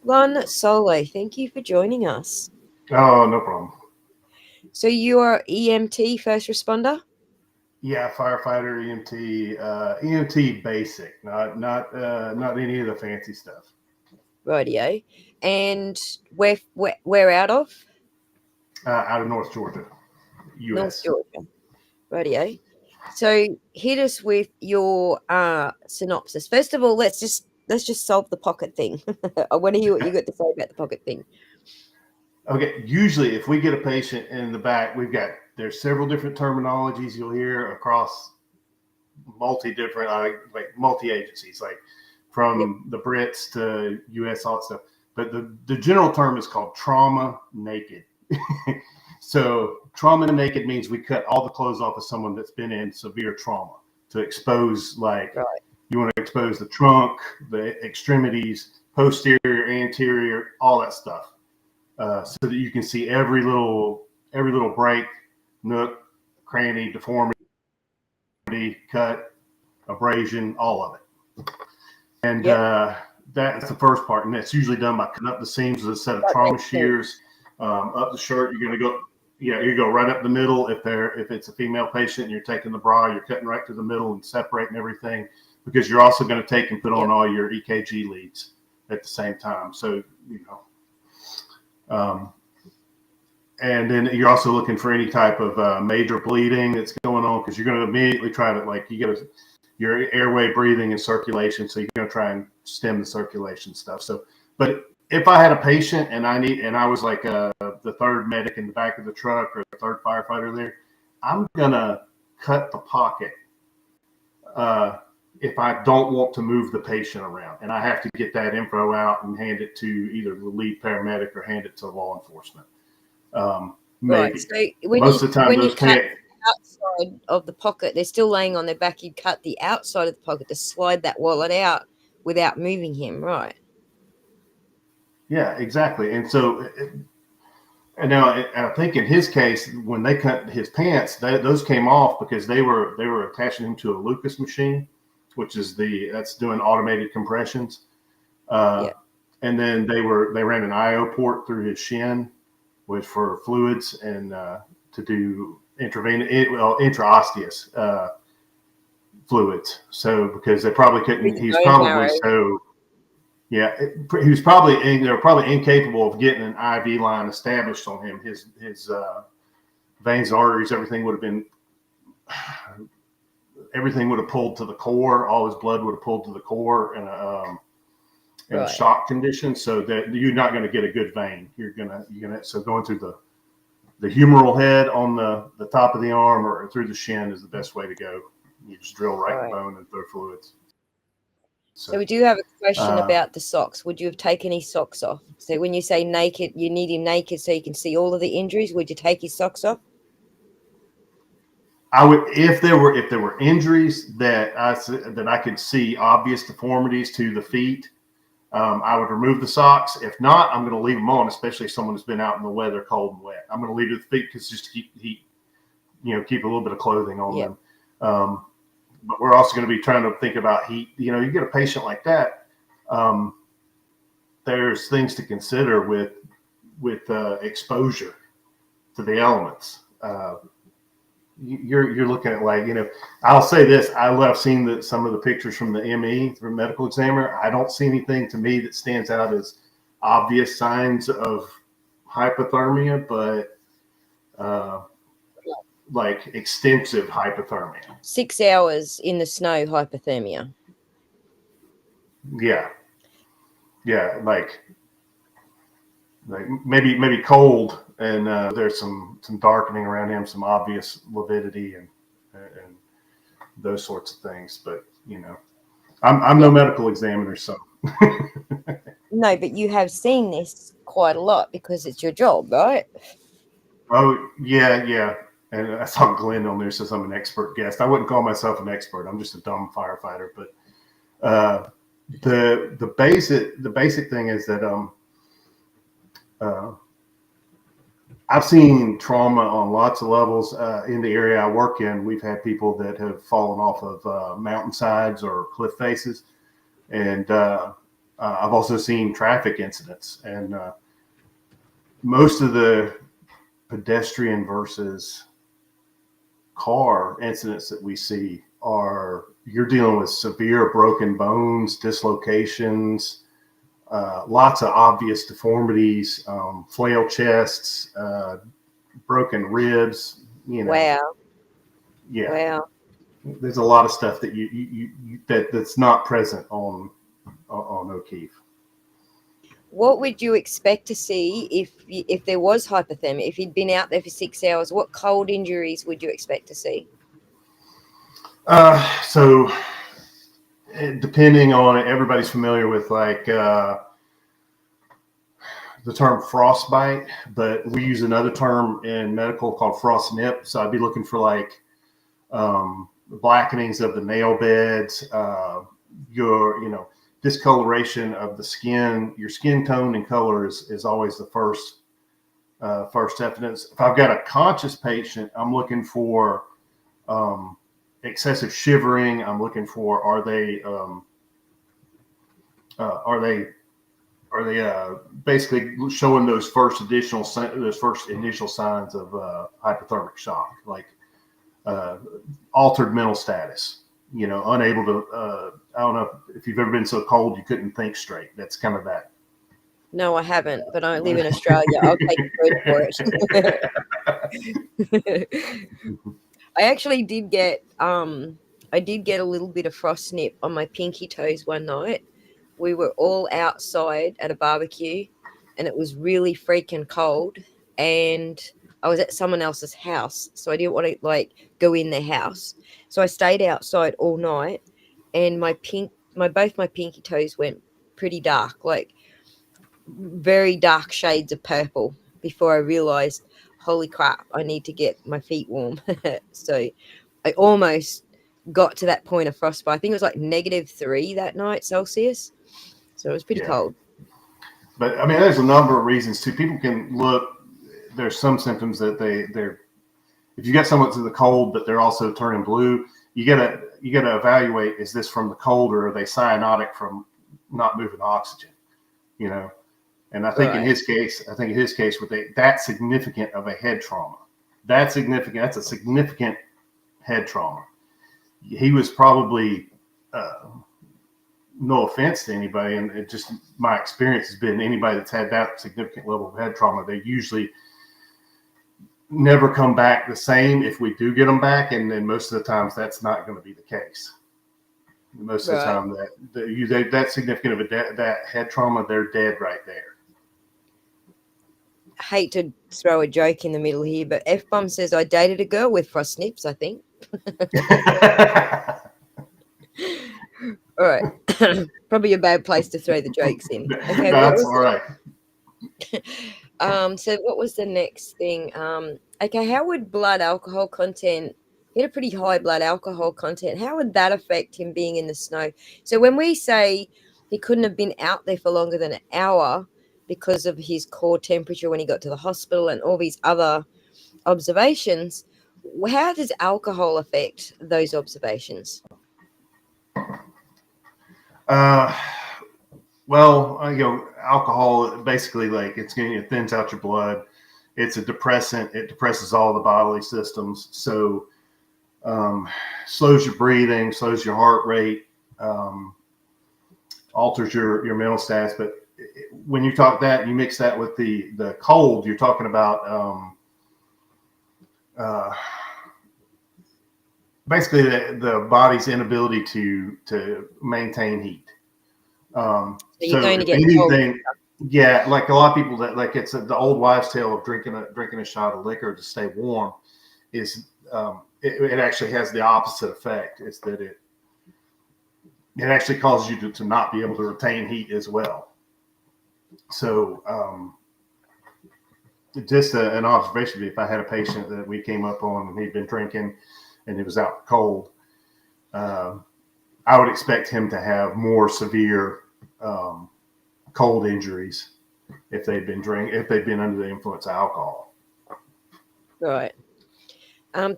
One Solo, thank you for joining us. Oh, no problem. So you are EMT, first responder? Yeah, firefighter EMT, EMT Basic, not any of the fancy stuff. Rightio. And where out of? Out of North Georgia, North U.S. Georgia. Rightio. So hit us with your synopsis. First of all, let's just solve the pocket thing. I want to hear what you got to say about the pocket thing. Okay, usually if we get a patient in the back, there's several different terminologies you'll hear across multi-different, like multi-agencies, like Yep. from the Brits to U.S. all that stuff. But the general term is called trauma naked. So trauma naked means we cut all the clothes off of someone that's been in severe trauma to expose, like Right. you want to expose the trunk, the extremities, posterior, anterior, all that stuff, so that you can see every little break, nook, cranny, deformity, cut, abrasion, all of it. And Yep. that's the first part, and that's usually done by cutting up the seams with a set of That trauma makes sense. shears. Up the shirt, you're going to go, yeah, you go right up the middle. If it's a female patient and you're taking the bra, you're cutting right through the middle and separating everything, because you're also going to take and put on Yep. all your EKG leads at the same time. So, and then you're also looking for any type of major bleeding that's going on, because you're going to immediately try to, like, you get your airway, breathing, and circulation. So you're going to try and stem the circulation stuff. So, but if I had a patient and I was like the third medic in the back of the truck or the third firefighter there, I'm going to cut the pocket if I don't want to move the patient around, and I have to get that info out and hand it to either the lead paramedic or hand it to law enforcement. Right. Maybe. So when Most you of the time, when you those cut can't. outside of the pocket, they're still laying on their back. You cut the outside of the pocket to slide that wallet out without moving him, right? Yeah, exactly. And so, and now I think in his case, when they cut his pants, those came off because they were attaching him to a Lucas machine, which is that's doing automated compressions. Uh, Yeah. and then they ran an IO port through his shin, which for fluids and to do intraosseous fluids. So because they probably With couldn't, the he's bone probably marrow. so yeah, he was probably they were probably incapable of getting an IV line established on him. His veins, arteries, everything would have pulled to the core. All his blood would have pulled to the core in a Right. shock condition. So that you're not going to get a good vein. You're gonna so going through the humeral head on the top of the arm or through the shin is the best way to go. You just drill right in the Right. bone and throw fluids. So So we do have a question uh, about the socks. Would you have taken his socks off? So when you say naked, you need him naked so you can see all of the injuries. Would you take his socks off? I would, if there were injuries that I could see obvious deformities to the feet, I would remove the socks. If not, I'm going to leave them on, especially if someone has been out in the weather, cold and wet. I'm going to leave it at the feet because just to keep heat, keep a little bit of clothing on Yeah. them. But we're also going to be trying to think about heat. You get a patient like that. There's things to consider with exposure to the elements. You're looking at, like, I'll say this: I've seen some of the pictures from the ME, from medical examiner. I don't see anything to me that stands out as obvious signs of hypothermia, but like extensive hypothermia. 6 hours in the snow, hypothermia. Yeah, yeah, like maybe cold, and there's some darkening around him, some obvious lividity and those sorts of things. But I'm Yeah. no medical examiner, so. No, but you have seen this quite a lot because it's your job, right? Oh, yeah, yeah. And I saw Glenn on there says I'm an expert guest. I wouldn't call myself an expert. I'm just a dumb firefighter. But uh, the basic thing is that uh, I've seen trauma on lots of levels. In the area I work in, we've had people that have fallen off of mountainsides or cliff faces, and I've also seen traffic incidents, and most of the pedestrian versus car incidents that we see are you're dealing with severe broken bones, dislocations, lots of obvious deformities, flail chests, broken ribs. Wow. Yeah. Wow. There's a lot of stuff that that's not present on O'Keefe. What would you expect to see if there was hypothermia? If you'd been out there for 6 hours, what cold injuries would you expect to see? So depending on it, everybody's familiar with the term frostbite, but we use another term in medical called frost nip. So I'd be looking for blackenings of the nail beds, discoloration of the skin. Your skin tone and color is always the first evidence. If I've got a conscious patient, I'm looking for excessive shivering. I'm looking for are they basically showing those first initial signs of hypothermic shock, like altered mental status, unable to, I don't know if you've ever been so cold you couldn't think straight. That's kind of that. No, I haven't, but I live in Australia. I'll take your word for it. I actually did get a little bit of frost nip on my pinky toes one night. We were all outside at a barbecue and it was really freaking cold, and I was at someone else's house, so I didn't want to go in their house. So I stayed outside all night, and both my pinky toes went pretty dark, like very dark shades of purple, before I realized, holy crap, I need to get my feet warm. So I almost got to that point of frostbite. I think it was like -3 that night Celsius. So it was pretty cold. But I mean, there's a number of reasons too. People can look. There's some symptoms that they're. If you get someone to the cold, but they're also turning blue, you gotta evaluate: is this from the cold, or are they cyanotic from not moving oxygen? And I think in his case, with that significant of a head trauma, that's a significant head trauma. He was probably. No offense to anybody, and it just my experience has been anybody that's had that significant level of head trauma, they usually never come back the same if we do get them back, and then most of the times that's not going to be the case. Most of the time that significant of that head trauma, they're dead right there. I hate to throw a joke in the middle here, but F-Bomb says I dated a girl with frost nips, I think. All right. Probably a bad place to throw the jokes in. Okay, that's all right. So what was the next thing? Okay, how would blood alcohol content? He had a pretty high blood alcohol content. How would that affect him being in the snow? So when we say he couldn't have been out there for longer than an hour because of his core temperature when he got to the hospital and all these other observations, how does alcohol affect those observations? Well, alcohol basically it thins out your blood. It's a depressant. It depresses all the bodily systems. So slows your breathing, slows your heart rate, alters your mental status. But when you talk that, you mix that with the cold, you're talking about basically the body's inability to maintain heat. So you're going to get anything, like a lot of people that it's the old wives' tale of drinking a shot of liquor to stay warm is it actually has the opposite effect. Is that it actually causes you to not be able to retain heat as well. So just an observation, if I had a patient that we came up on and he'd been drinking and he was out cold, I would expect him to have more severe cold injuries if they'd been under the influence of alcohol. Right.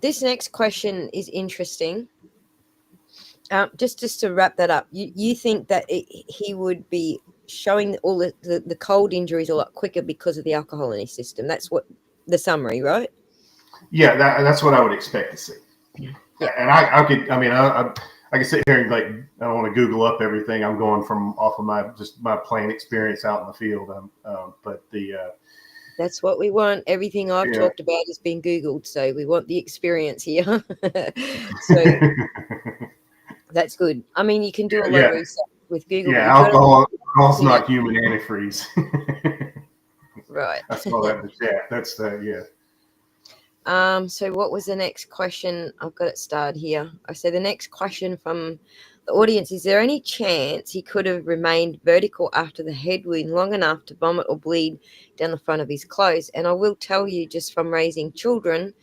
This next question is interesting. Just to wrap that up, you think that he would be showing all the cold injuries a lot quicker because of the alcohol in his system? That's what the summary, right? Yeah, that's what I would expect to see. Yeah. And I could, I mean, I can sit here and like, I don't want to Google up everything. I'm going from off of my plain experience out in the field. But That's what we want. Everything I've yeah. talked about has been Googled, so we want the experience here. So that's good. I mean, you can do a lot of Yeah, research with Google, but yeah. you've got to Alcohol's clean it. not human antifreeze. Right. I saw that in the chat. That's yeah. So what was the next question? I've got it starred here. I say the next question from the audience: is there any chance he could have remained vertical after the head wound long enough to vomit or bleed down the front of his clothes? And I will tell you, just from raising children,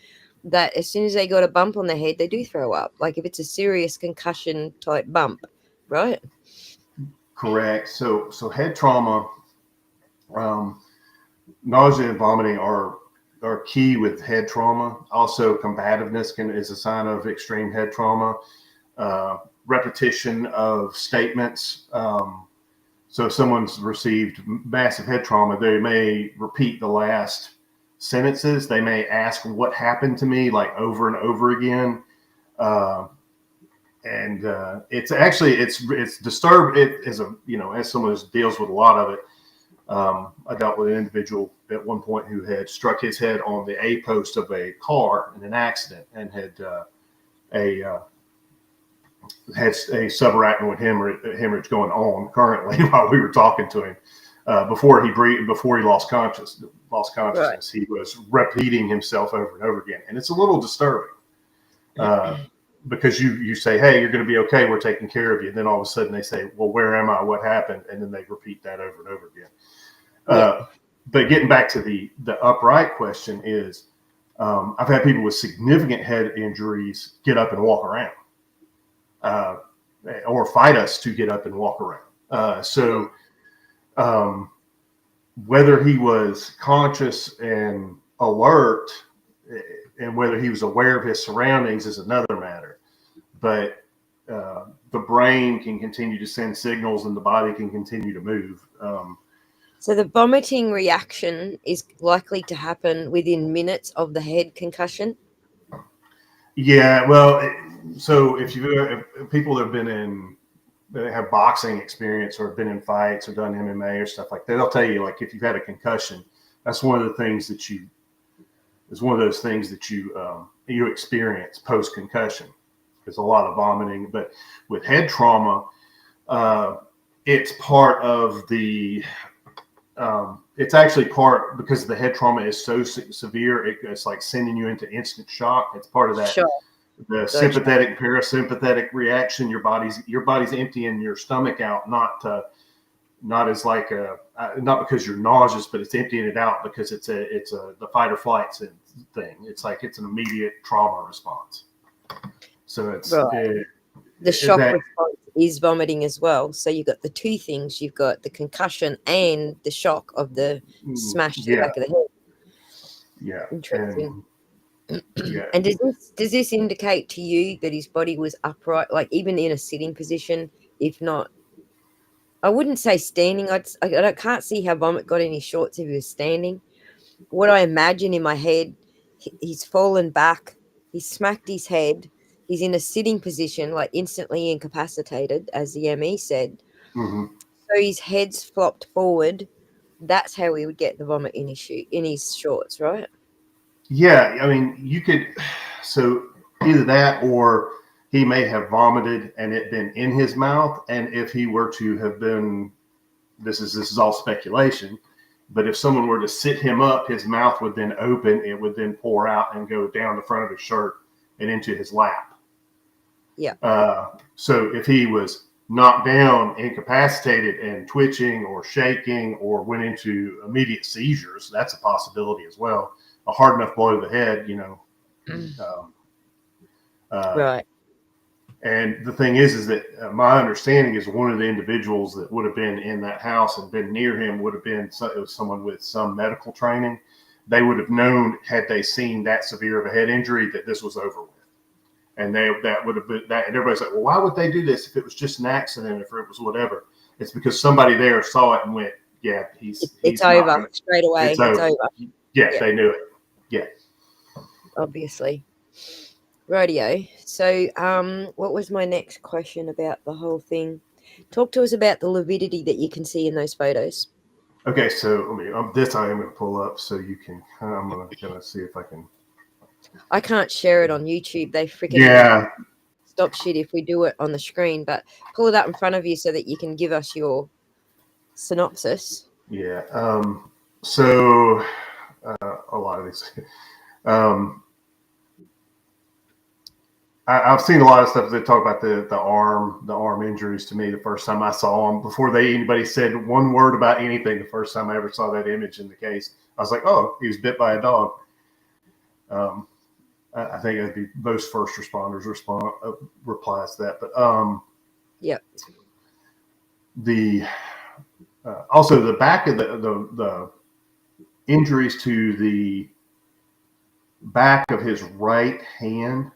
that as soon as they got a bump on the head, they do throw up. Like if it's a serious concussion type bump, right? Correct. So head trauma, nausea and vomiting are key with head trauma. Also, combativeness is a sign of extreme head trauma. Repetition of statements. So if someone's received massive head trauma, they may repeat the last sentences. They may ask what happened to me like over and over again. And it's actually, it's disturbed. It is as someone who deals with a lot of it, I dealt with an individual at one point who had struck his head on the A post of a car in an accident and had a subarachnoid hemorrhage going on currently while we were talking to him. Before he lost consciousness, Right. he was repeating himself over and over again, and it's a little disturbing because you say, "Hey, you're going to be okay. We're taking care of you." And then all of a sudden they say, "Well, where am I? What happened?" And then they repeat that over and over again. But getting back to the upright question is, I've had people with significant head injuries get up and walk around, or fight us to get up and walk around. Whether he was conscious and alert, and whether he was aware of his surroundings is another matter. But the brain can continue to send signals, and the body can continue to move. So the vomiting reaction is likely to happen within minutes of the head concussion. Yeah, well, so if people that have that have boxing experience or have been in fights or done MMA or stuff like that, they'll tell you, like, if you've had a concussion, that's one of the things that you you experience post concussion. There's a lot of vomiting, but with head trauma, it's part of the. It's actually part, because the head trauma is so severe, it's like sending you into instant shock. It's part of that. Sure. The sympathetic parasympathetic reaction. Your body's emptying your stomach out, not as like not because you're nauseous, but it's emptying it out because it's the fight or flight thing. It's like it's an immediate trauma response. So it's right. The shock response is vomiting as well. So you've got the two things. You've got the concussion and the shock of the smash to the back of the head. Yeah. Interesting. Yeah. And does this indicate to you that his body was upright, like even in a sitting position? If not, I wouldn't say standing. I can't see how vomit got in his shorts if he was standing. What I imagine in my head, he's fallen back, he's smacked his head, he's in a sitting position, like instantly incapacitated, as the ME said. Mm-hmm. So his head's flopped forward. That's how he would get the vomit in his shorts, right? Yeah, I mean, you could. So either that, or he may have vomited and it been in his mouth. And if he were to have been, this is all speculation, but if someone were to sit him up, his mouth would then open. It would then pour out and go down the front of his shirt and into his lap. Yeah. So if he was knocked down, incapacitated, and twitching or shaking, or went into immediate seizures, that's a possibility as well. A hard enough blow to the head, Right. And the thing is that my understanding is one of the individuals that would have been in that house and been near him would have been someone with some medical training. They would have known, had they seen that severe of a head injury, that this was over with. And that would have been that. And everybody's like, well, why would they do this if it was just an accident, if it was whatever? It's because somebody there saw it and went, yeah, It's not over gonna, straight away. it's It's over. over. Yeah, Yeah. they knew it. Yeah. Obviously. Radio. So, what was my next question about the whole thing? Talk to us about the lividity that you can see in those photos. Okay, so let me. This I am going to pull up so you can. I'm gonna see if I can. I can't share it on YouTube. They freaking Yeah. stop shit if we do it on the screen, but pull it up in front of you so that you can give us your synopsis. Yeah. So a lot of these. I've seen a lot of stuff that talk about the arm injuries. To me, the first time I saw them, before anybody said one word about anything, the first time I ever saw that image in the case, I was like, "Oh, he was bit by a dog." I think that'd be most first responders replies to that. But Yep. The also the back of the injuries to the back of his right hand.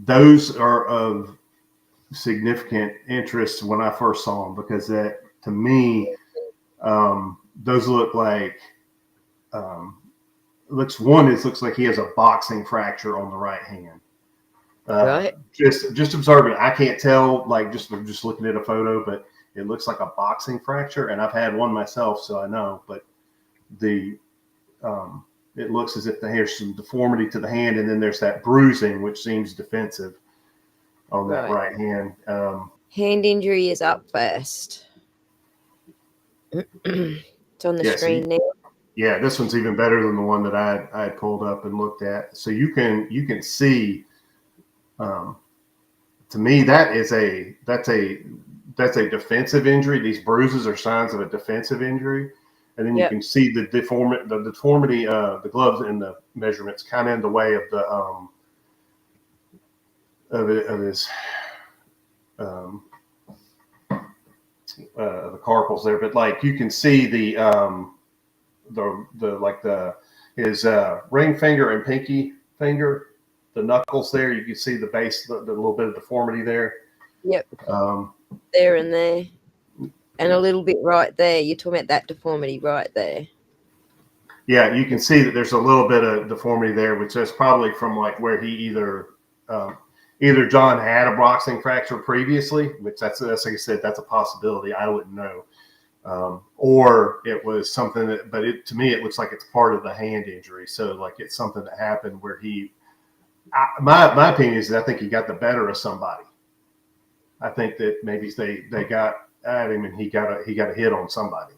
Those are of significant interest when I first saw them, because that, to me, those look like looks like he has a boxing fracture on the right hand. Right. Just observing, I can't tell, like just looking at a photo, but it looks like a boxing fracture, and I've had one myself, so I know. But it looks as if there's some deformity to the hand, and then there's that bruising, which seems defensive on that right hand. Hand injury is up first. It's on the screen now. Yeah, this one's even better than the one that I had pulled up and looked at. So you can see. To me, that's a defensive injury. These bruises are signs of a defensive injury. And then you can see the deformity, the gloves and the measurements kind of in the way of the his the carpals there. But like you can see his ring finger and pinky finger, the knuckles there. You can see the base, the little bit of deformity there. Yep. There and there. And a little bit right there. You're talking about that deformity right there. Yeah, you can see that there's a little bit of deformity there, which is probably from like where he either John had a boxing fracture previously, which that's like I said, that's a possibility. I wouldn't know. Or it was something that, but to me, it looks like it's part of the hand injury. So like it's something that happened where my opinion is that I think he got the better of somebody. I think that maybe they got at him and he got a hit on somebody.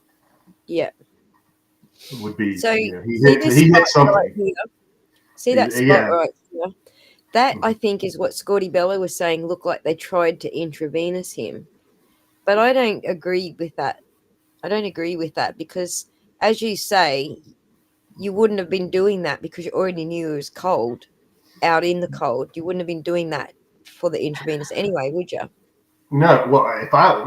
Yeah. It would be, so he hit something. Right here. See that spot right here? That I think is what Scotty Bella was saying, looked like they tried to intravenous him. But I don't agree with that. Because, as you say, you wouldn't have been doing that because you already knew it was cold, out in the cold. You wouldn't have been doing that for the intravenous anyway, would you? No. Well,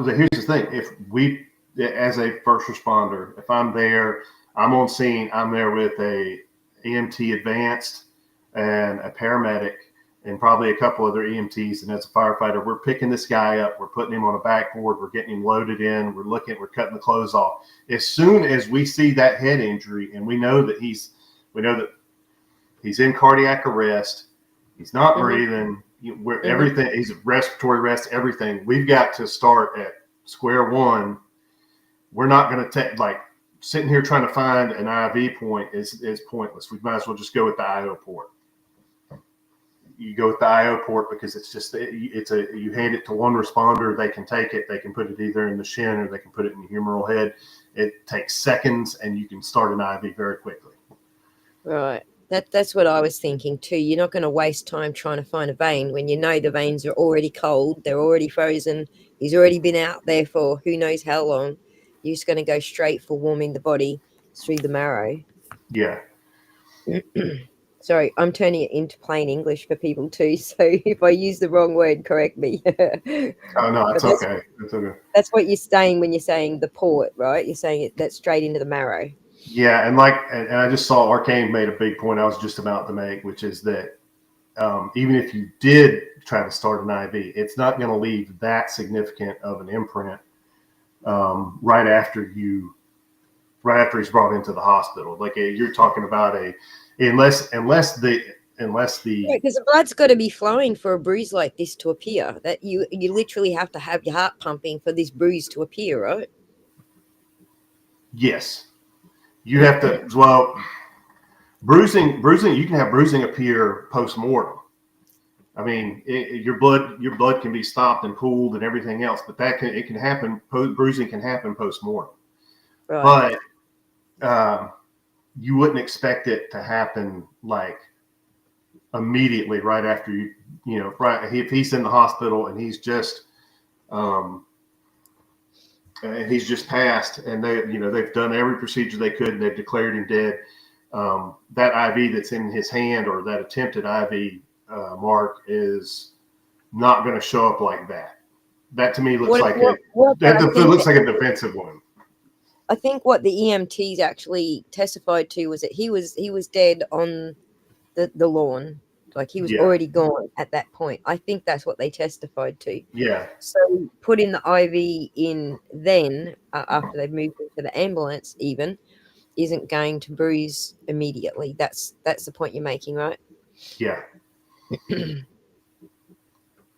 here's the thing. If we, as a first responder, if I'm there, I'm on scene, I'm there with a EMT advanced and a paramedic and probably a couple other EMTs. And as a firefighter, we're picking this guy up. We're putting him on a backboard. We're getting him loaded in. We're cutting the clothes off. As soon as we see that head injury and we know that he's in cardiac arrest, he's not breathing, everything, he's respiratory arrest, everything. We've got to start at square one. We're not going to take, like, sitting here trying to find an IV point is pointless. We might as well just go with the IO port. You go with the IO port because you hand it to one responder, they can take it, they can put it either in the shin or they can put it in the humeral head. It takes seconds and you can start an IV very quickly. Right. That's what I was thinking too. You're not going to waste time trying to find a vein when you know the veins are already cold, they're already frozen. He's already been out there for who knows how long. You're just going to go straight for warming the body through the marrow. Yeah. Sorry, I'm turning it into plain English for people too. So if I use the wrong word, correct me. Oh no, it's okay. It's okay. That's what you're saying when you're saying the port, right? You're saying that's straight into the marrow. Yeah, and I just saw Arcane made a big point I was just about to make, which is that even if you did try to start an IV, it's not going to leave that significant of an imprint right after he's brought into the hospital. Like you're talking about unless the Because the blood's got to be flowing for a bruise like this to appear. That you literally have to have your heart pumping for this bruise to appear, right? yes, you have to. Well, bruising, you can have bruising appear post mortem. I mean, your blood can be stopped and pooled and everything else, but it can happen. Bruising can happen post mortem, Right. but you wouldn't expect it to happen like immediately right after right if he's in the hospital and he's just passed and they've done every procedure they could and they've declared him dead. That IV that's in his hand or that attempted IV mark is not going to show up like that. That to me looks looks like a defensive one. I think what the EMTs actually testified to was that he was dead on the lawn, like he was already gone at that point. I think that's what they testified to. Yeah. So putting the IV in then after they've moved into the ambulance even isn't going to bruise immediately. That's the point you're making, right? Yeah. And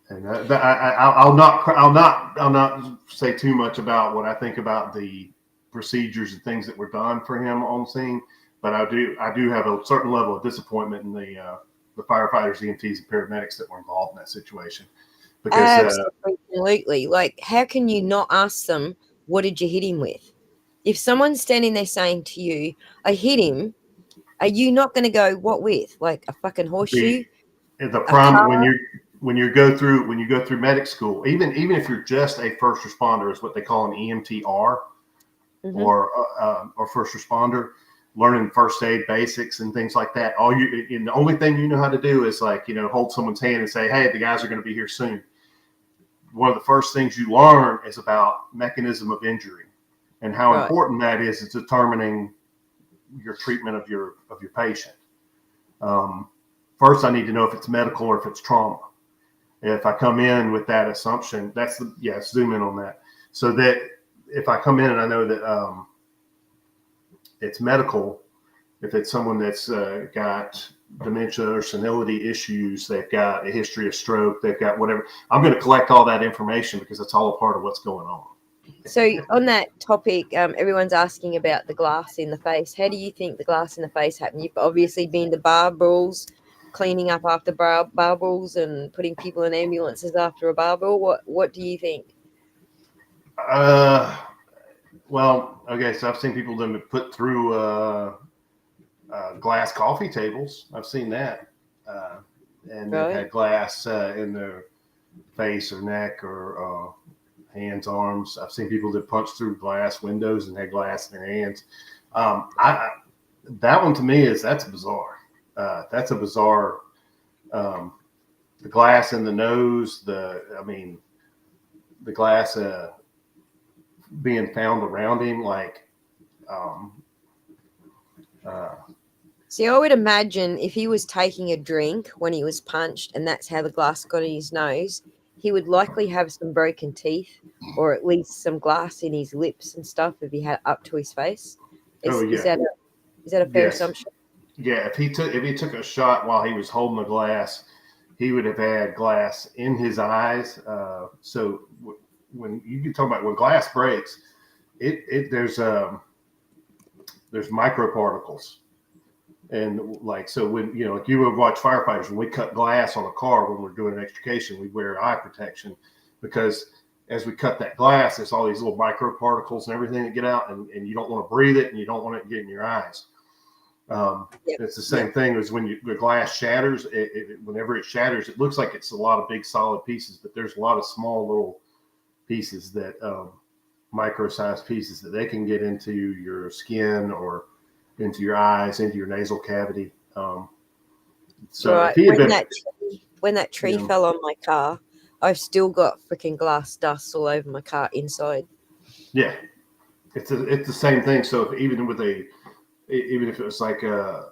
I'll not say too much about what I think about the procedures and things that were done for him on scene, but I do have a certain level of disappointment in the firefighters, EMTs, and paramedics that were involved in that situation. Because absolutely, like, how can you not ask them, what did you hit him with? If someone's standing there saying to you, I hit him, are you not going to go, what with? Like a fucking horseshoe? The problem when you go through medic school, even if you're just a first responder, is what they call an EMTR, or first responder, learning first aid basics and things like that. The only thing you know how to do is hold someone's hand and say, hey, the guys are going to be here soon. One of the first things you learn is about mechanism of injury and how important that is determining your treatment of your patient. First, I need to know if it's medical or if it's trauma. If I come in with that assumption, zoom in on that. So that if I come in and I know that it's medical, if it's someone that's got dementia or senility issues, they've got a history of stroke, they've got whatever, I'm going to collect all that information because it's all a part of what's going on. So on that topic, everyone's asking about the glass in the face. How do you think the glass in the face happened? You've obviously been to bar brawls, cleaning up after bar brawls and putting people in ambulances after a bar brawl. What do you think? Well, okay, so I've seen people then put through glass coffee tables. I've seen that. And they've had glass in their face or neck or hands, arms. I've seen people that punch through glass windows and had glass in their hands. That one to me that's bizarre. That's a bizarre. The glass in the nose. The glass being found around him, See, I would imagine if he was taking a drink when he was punched and that's how the glass got in his nose, he would likely have some broken teeth or at least some glass in his lips and stuff if he had up to his face. Is that a fair assumption? Yeah, if he took a shot while he was holding the glass, he would have had glass in his eyes. So when you can talk about when glass breaks, there's microparticles. And so when you would watch firefighters, when we cut glass on a car when we're doing an extrication, we wear eye protection because as we cut that glass, there's all these little microparticles and everything that get out, and you don't want to breathe it and you don't want it to get in your eyes. It's the same thing as when the glass shatters. Whenever it shatters, it looks like it's a lot of big solid pieces, but there's a lot of small little pieces that micro-sized pieces that they can get into your skin or into your eyes, into your nasal cavity. When that tree fell on my car, I've still got freaking glass dust all over my car inside. Yeah, it's the same thing. So even with a even if it was like I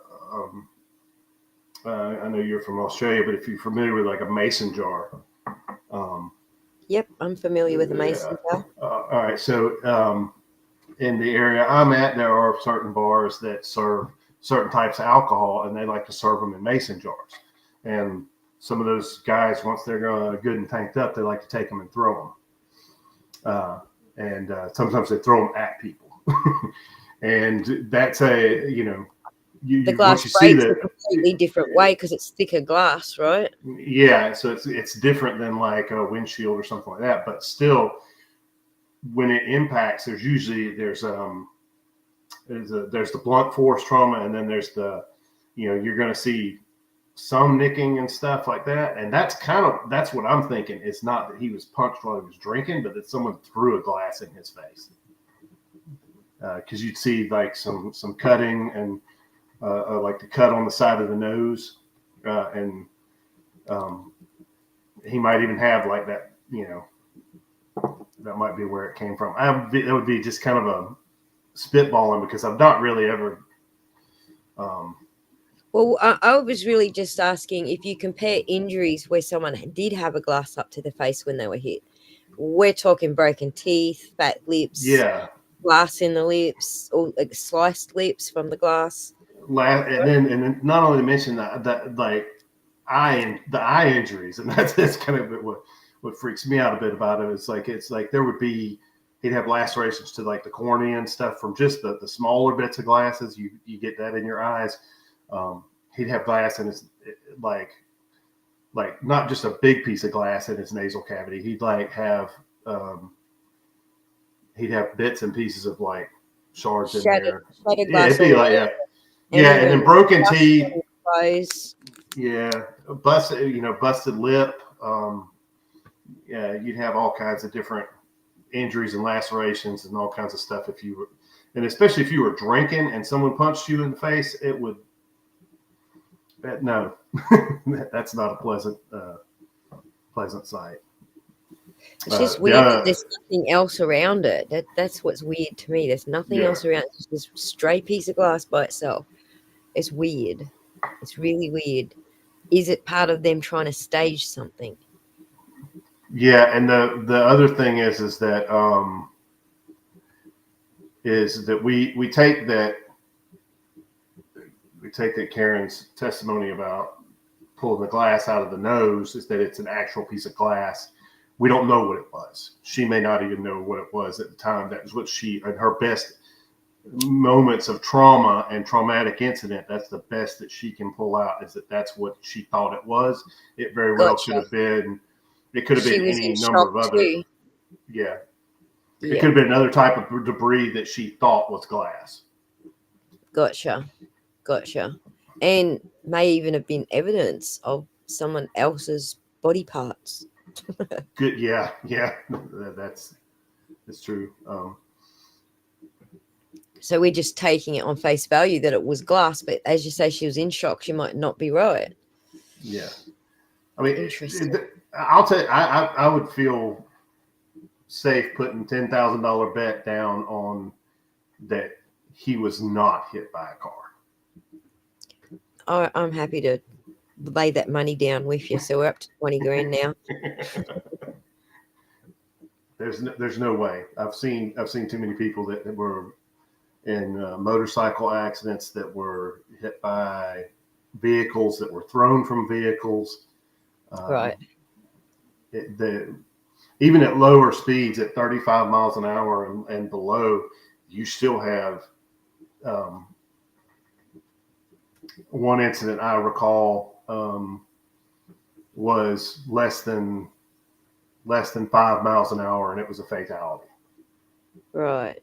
know you're from Australia, but if you're familiar with like a mason jar. Yep, I'm familiar with the mason jar. All right. So in the area I'm at, there are certain bars that serve certain types of alcohol, and they like to serve them in mason jars. And some of those guys, once they're good and tanked up, they like to take them and throw them. And sometimes they throw them at people. And that's The once glass you see breaks a that, completely different way because it's thicker glass, right? yeah, so it's different than like a windshield or something like that. But still, when it impacts, there's the blunt force trauma, and then there's you're going to see some nicking and stuff like that. And that's what I'm thinking. It's not that he was punched while he was drinking, but that someone threw a glass in his face. Because you'd see like some cutting and like the cut on the side of the nose, and he might even have like that. That might be where it came from. That would be just kind of a spitballing, because I've not really ever. Well, I was really just asking if you compare injuries where someone did have a glass up to the face when they were hit. We're talking broken teeth, fat lips, Yeah. glass in the lips, or like sliced lips from the glass. And then not only to mention that like the eye injuries, and that's kind of what freaks me out a bit about it. It's like he'd have lacerations to like the cornea and stuff from just the smaller bits of glasses. You get that in your eyes. He'd have glass in his like not just a big piece of glass in his nasal cavity. He'd have bits and pieces of like shards in there. Shattered Yeah, glass it'd all be like around. and then broken teeth. Eyes. Yeah, busted lip. Yeah, you'd have all kinds of different injuries and lacerations and all kinds of stuff and especially if you were drinking and someone punched you in the face, it would. No, that's not a pleasant sight. It's just weird that there's nothing else around it. That's what's weird to me. There's nothing else around it. It's just this straight piece of glass by itself. It's weird. It's really weird. Is it part of them trying to stage something? Yeah, and the other thing is that we take that Karen's testimony about pulling the glass out of the nose is that it's an actual piece of glass. We don't know what it was. She may not even know what it was at the time. That was what in her best moments of trauma and traumatic incident, that's the best that she can pull out, is that's what she thought it was. It very well could have been. It could have been any number of other. Yeah. It could have been another type of debris that she thought was glass. Gotcha. And may even have been evidence of someone else's body parts. Good. Yeah. That's true. So we're just taking it on face value that it was glass, but as you say, she was in shock. She might not be right. Yeah. I mean, interesting. I'll tell you, I would feel safe putting $10,000 bet down on that he was not hit by a car. I'm happy to lay that money down with you. So we're up to 20 grand now. There's no way. I've seen too many people that were in motorcycle accidents that were hit by vehicles that were thrown from vehicles. Right. Even at lower speeds, at 35 miles an hour and below, you still have one incident I recall was less than 5 miles an hour, and it was a fatality. Right.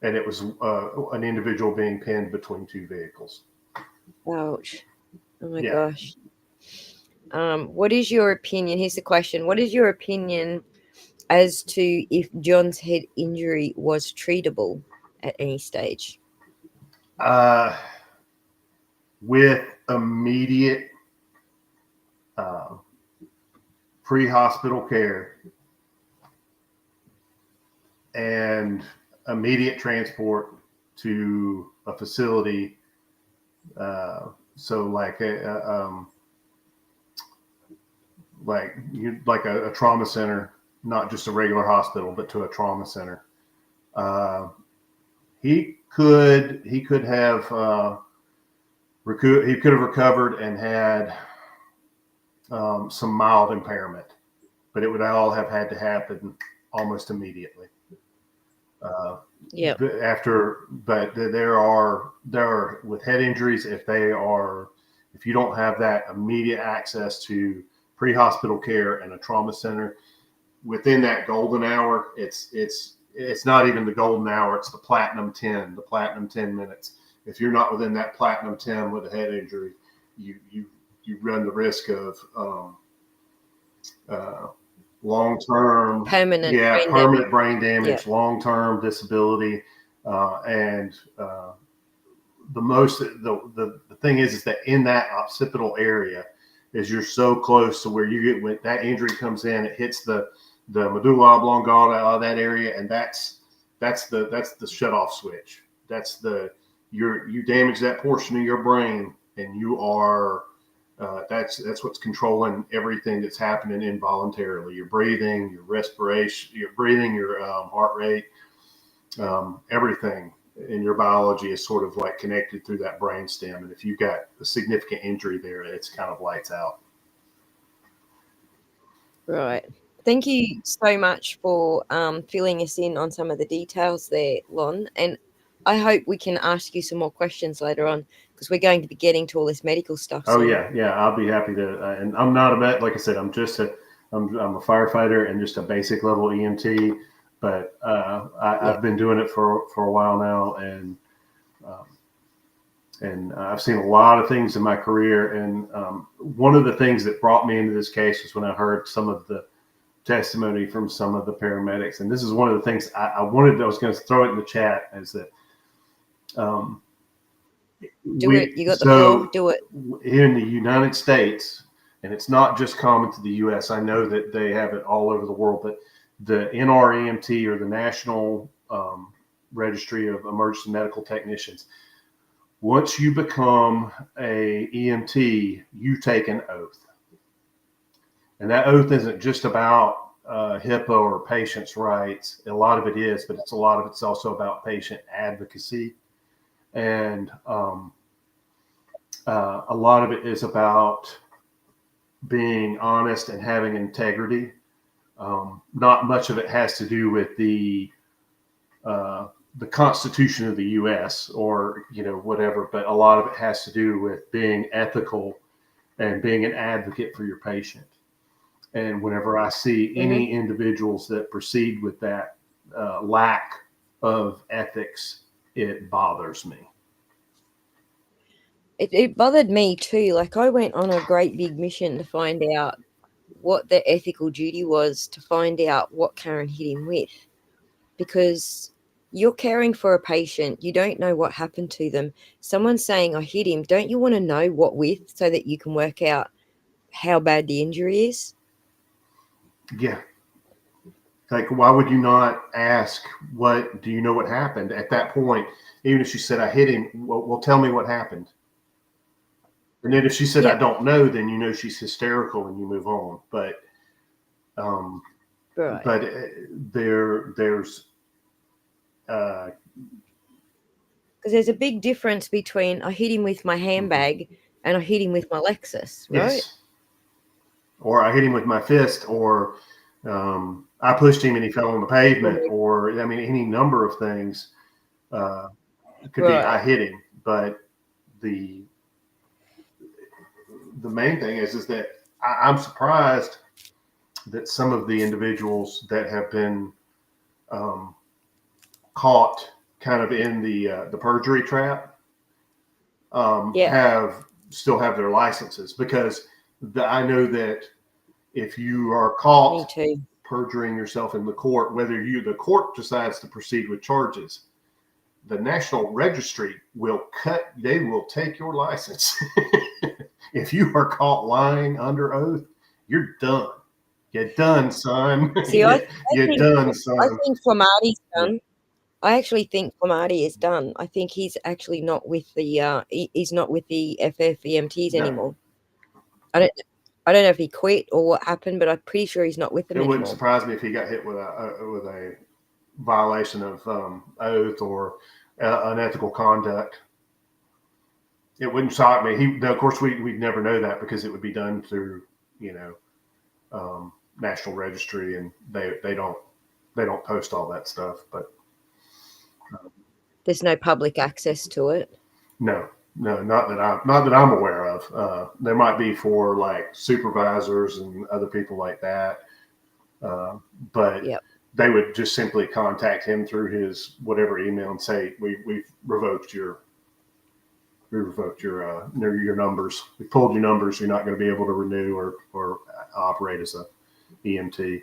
And it was an individual being pinned between two vehicles. Ouch. Oh my gosh. What is your opinion? Here's the question. What is your opinion as to if John's head injury was treatable at any stage? With immediate pre-hospital care and immediate transport to a facility. So like a trauma center, not just a regular hospital, but to a trauma center. He could have recovered and had some mild impairment, but it would all have had to happen almost immediately. Yeah. But there are with head injuries, if you don't have that immediate access to pre-hospital care and a trauma center within that golden hour, it's not even the golden hour, it's the platinum 10 minutes. If you're not within that platinum 10 with a head injury, you run the risk of long-term permanent brain damage, long-term disability, and the thing is that in that occipital area is you're so close to where you get when that injury comes in, it hits the medulla oblongata, that area, and that's the shut-off switch. You damage that portion of your brain, and you are that's what's controlling everything that's happening involuntarily. Your breathing, your respiration, your heart rate, everything in your biology is sort of like connected through that brain stem. And if you've got a significant injury there, it's kind of lights out. Right. Thank you so much for filling us in on some of the details there, Lon. And I hope we can ask you some more questions later on, because we're going to be getting to all this medical stuff soon. Yeah. I'll be happy to. And I'm not a vet. Like I said, I'm a firefighter and just a basic level EMT. But I've been doing it for a while now, and I've seen a lot of things in my career. And one of the things that brought me into this case was when I heard some of the testimony from some of the paramedics. And this is one of the things I was going to throw it in the chat, is that do it. You got the floor. Do it. In the United States, and it's not just common to the U.S. I know that they have it all over the world, but the NREMT, or the National Registry of Emergency Medical Technicians, once you become a EMT, you take an oath. And that oath isn't just about HIPAA or patient's rights. A lot of it is, but a lot of it's also about patient advocacy. And a lot of it is about being honest and having integrity. Not much of it has to do with the Constitution of the U.S. or whatever, but a lot of it has to do with being ethical and being an advocate for your patient. And whenever I see any individuals that proceed with that lack of ethics, it bothers me. It bothered me too. Like, I went on a great big mission to find out what the ethical duty was, to find out what Karen hit him with, because you're caring for a patient. You don't know what happened to them. Someone's saying, I hit him. Don't you want to know what with, so that you can work out how bad the injury is? Yeah. Like, why would you not ask, do you know what happened at that point? Even if she said, I hit him, well, tell me what happened. And then if she said, I don't know, then she's hysterical and you move on. But right. But there's because there's a big difference between I hit him with my handbag and I hit him with my Lexus, right? Yes. Or I hit him with my fist, or I pushed him and he fell on the pavement, or any number of things. It could be I hit him, but the main thing is that I'm surprised that some of the individuals that have been caught kind of in the perjury trap still have their licenses, because I know that if you are caught perjuring yourself in the court, whether the court decides to proceed with charges, the National Registry will take your license. If you are caught lying under oath, you're done. You're done, son. See, you're done, son. I think for Marty's done. I actually think Marty is done. I think he's actually not with the he's not with the FF-EMTs No, anymore. I don't I don't know if he quit or what happened, but I'm pretty sure he's not with them it wouldn't anymore. surprise me if he got hit with a violation of oath or unethical conduct. It wouldn't shock me. Of course, we'd never know that because it would be done through, you know, National Registry, and they don't post all that stuff. But There's no public access to it. no, not that I'm aware of. There might be for like supervisors and other people like that, but Yep. they would just simply contact him through his whatever email and say we've revoked your your numbers. We pulled your numbers. You're not going to be able to renew or operate as a EMT.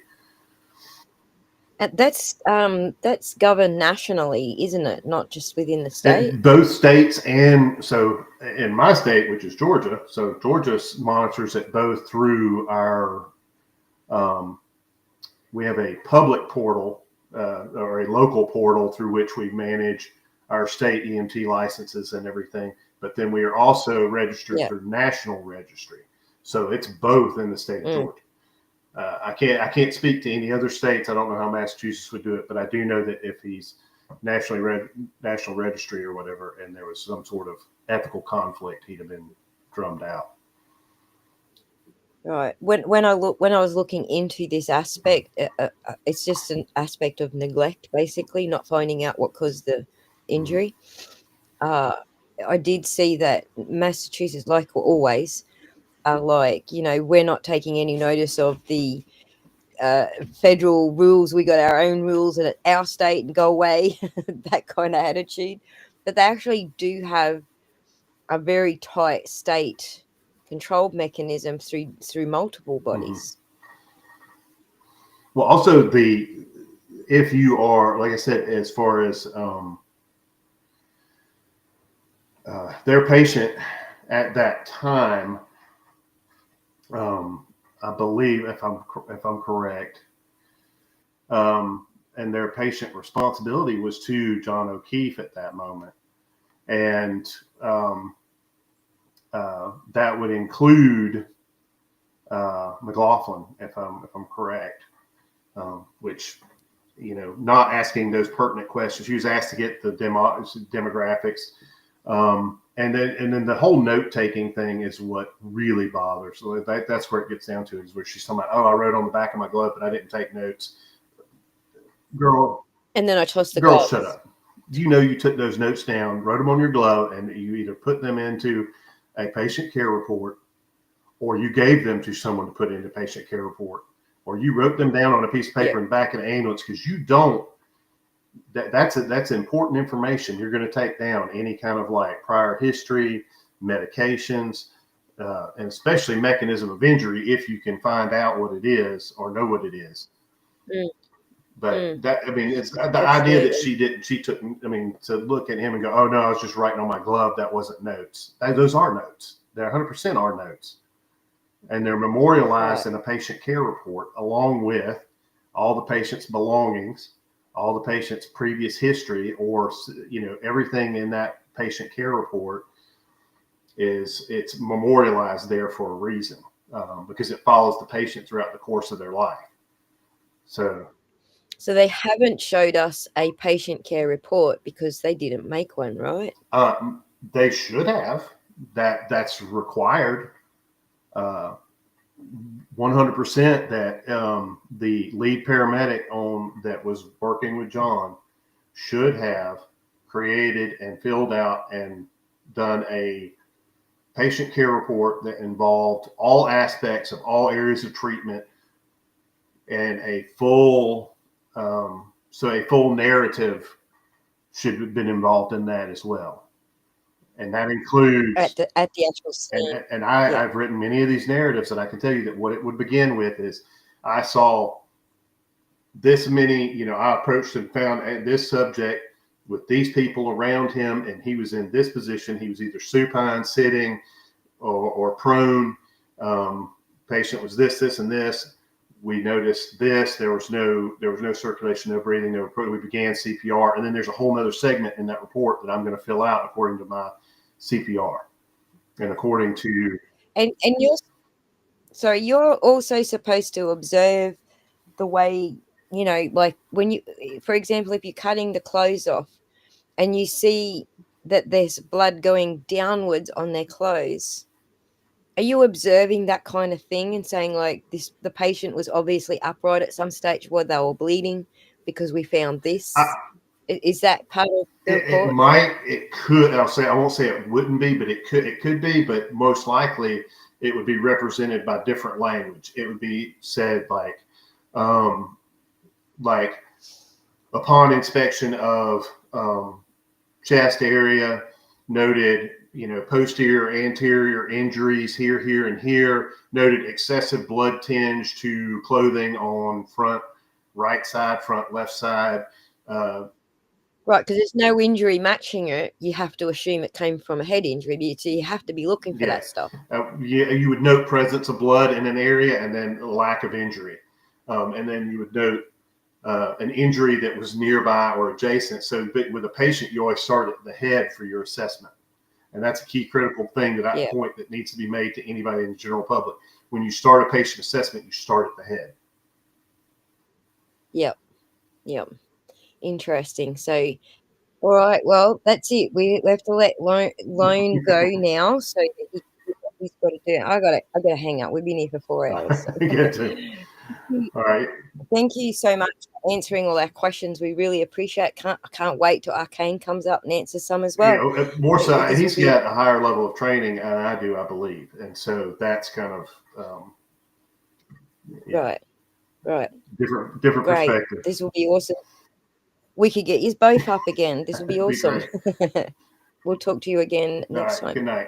That's governed nationally, isn't it? Not just within the state. And both states, and so in my state, which is Georgia, so Georgia monitors it both through our. We have a public portal or a local portal through which we manage our state EMT licenses and everything. But then we are also registered through National Registry, so it's both in the state of Georgia. I can't speak to any other states. I don't know how Massachusetts would do it, but I do know that if he's National Registry or whatever, and there was some sort of ethical conflict, he'd have been drummed out. Right. When I was looking into this aspect, it's just an aspect of neglect, basically, not finding out what caused the injury. I did see that Massachusetts, like always, are like, we're not taking any notice of the federal rules. We got our own rules and it's our state and go away, that kind of attitude. But they actually do have a very tight state control mechanism through multiple bodies. Well, also if you are, like I said, as far as their patient at that time, I believe if I'm correct, and their patient responsibility was to John O'Keefe at that moment, and that would include McLaughlin, if I'm correct, which, not asking those pertinent questions. She was asked to get the demographics. And then the whole note taking thing is what really bothers. So that's where it gets down to, is where she's talking about, I wrote on the back of my glove, but I didn't take notes. Girl. And then I tossed the girl, gloves. Shut up. You took those notes down, wrote them on your glove, and you either put them into a patient care report, or you gave them to someone to put into a patient care report, or you wrote them down on a piece of paper in the back of the ambulance, because you don't. That's important information. You're going to take down any kind of like prior history, medications, and especially mechanism of injury if you can find out what it is or know what it is. But it's the idea that she took, to look at him and go, oh no, I was just writing on my glove. That wasn't notes. Those are notes. They're 100% are notes. And they're memorialized in a patient care report, along with all the patient's belongings, all the patient's previous history, or, everything in that patient care report it's memorialized there for a reason, because it follows the patient throughout the course of their life. So they haven't showed us a patient care report because they didn't make one, right? They should have. That's required. 100% that the lead paramedic that was working with John should have created and filled out and done a patient care report that involved all aspects of all areas of treatment, and a full narrative should have been involved in that as well. And that includes at the actual scene. And I've written many of these narratives, and I can tell you that what it would begin with is, I saw this many, I approached and found this subject with these people around him, and he was in this position. He was either supine, sitting, or prone. Patient was this, and this. we noticed this. There was no circulation, no breathing. We began CPR, and then there's a whole other segment in that report that I'm going to fill out according to my CPR and according to. And you're also supposed to observe the way, like when you, for example, if you're cutting the clothes off and you see that there's blood going downwards on their clothes, are you observing that kind of thing and saying, like, the patient was obviously upright at some stage where they were bleeding because we found this? Is that part of the report? It could. I won't say it wouldn't be, but it could be. But most likely, it would be represented by different language. It would be said like upon inspection of chest area, noted, posterior, anterior injuries here, and here, noted excessive blood tinge to clothing on front right side, front left side. Right, because there's no injury matching it. You have to assume it came from a head injury, so you have to be looking for that stuff. You would note presence of blood in an area and then lack of injury. And then you would note an injury that was nearby or adjacent. So with a patient, you always start at the head for your assessment. And that's a key critical thing point that needs to be made to anybody in the general public. When you start a patient assessment, you start at the head. Yep. Interesting. So, all right, well, that's it. We have to let Lone go now. So he's got to do. I got to hang up. We've been here for 4 hours. So. Yeah, too. All right. Thank you so much for answering all our questions. We really appreciate it. I can't wait till Arcane comes up and answers some as well. Yeah, more so, he's got a higher level of training than I do, I believe. And so that's kind of right. Different Great. perspective. This will be awesome. We could get you both up again. This will be awesome. We'll talk to you again next time. Good night.